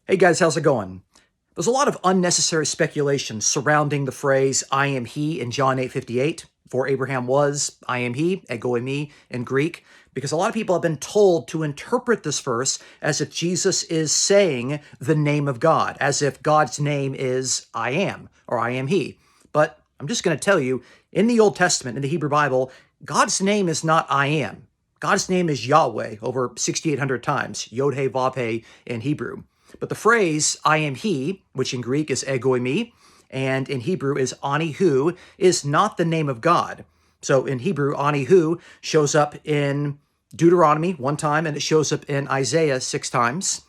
Hey guys, how's it going? There's a lot of unnecessary speculation surrounding the phrase I am he in John 8:58. For Abraham was, I am he, ego eimi in Greek, because a lot of people have been told to interpret this verse as if Jesus is saying the name of God, as if God's name is I am, or I am he. But I'm just going to tell you, in the Old Testament, in the Hebrew Bible, God's name is not I am. God's name is Yahweh over 6,800 times, Yod-He, Vav-He in Hebrew. But the phrase, I am he, which in Greek is ego eimi, and in Hebrew is Anihu, is not the name of God. So in Hebrew, Anihu shows up in Deuteronomy one time, and it shows up in Isaiah 6 times.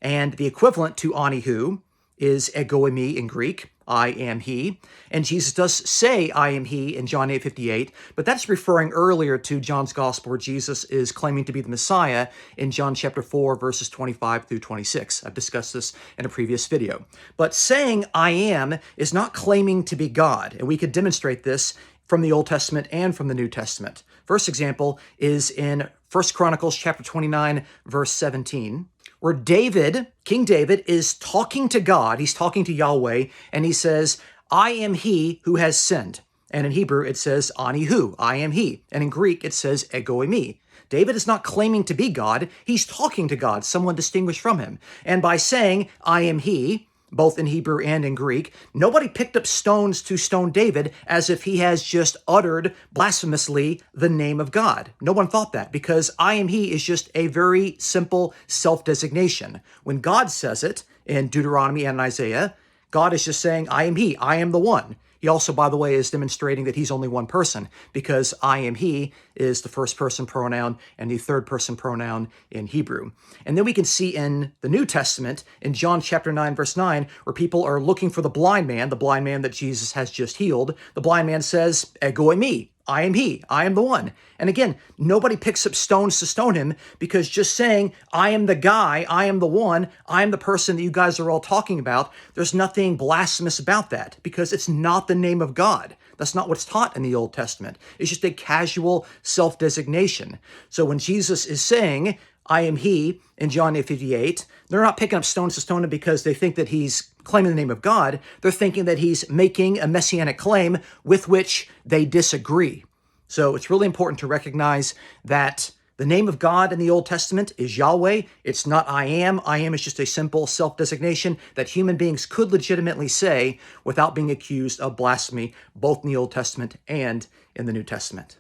And the equivalent to Anihu is ego eimi in Greek, I am he. And Jesus does say I am he in John 8:58, but that's referring earlier to John's gospel where Jesus is claiming to be the Messiah in John chapter 4, verses 25 through 26. I've discussed this in a previous video. But saying I am is not claiming to be God, and we could demonstrate this from the Old Testament and from the New Testament. First example is in 1 Chronicles chapter 29, verse 17. Where David, King David, is talking to God, he's talking to Yahweh, and he says, I am he who has sinned. And in Hebrew, it says, Anihu, I am he. And in Greek, it says, ego eimi. David is not claiming to be God, he's talking to God, someone distinguished from him. And by saying, I am he, both in Hebrew and in Greek, nobody picked up stones to stone David as if he has just uttered blasphemously the name of God. No one thought that, because I am he is just a very simple self-designation. When God says it in Deuteronomy and Isaiah, God is just saying, I am he, I am the one. He also, by the way, is demonstrating that he's only one person, because I am he is the first person pronoun and the third person pronoun in Hebrew. And then we can see in the New Testament, in John chapter 9, verse 9, where people are looking for the blind man that Jesus has just healed. The blind man says, ego eimi, I am he, I am the one. And again, nobody picks up stones to stone him, because just saying, I am the guy, I am the one, I am the person that you guys are all talking about, there's nothing blasphemous about that, because it's not the name of God. That's not what's taught in the Old Testament. It's just a casual self-designation. So when Jesus is saying, I am he, in John 8:58, they're not picking up stones to stone him because they think that he's claiming the name of God. They're thinking that he's making a messianic claim with which they disagree. So it's really important to recognize that the name of God in the Old Testament is Yahweh. It's not I am. I am is just a simple self-designation that human beings could legitimately say without being accused of blasphemy, both in the Old Testament and in the New Testament.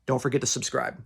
Don't forget to subscribe.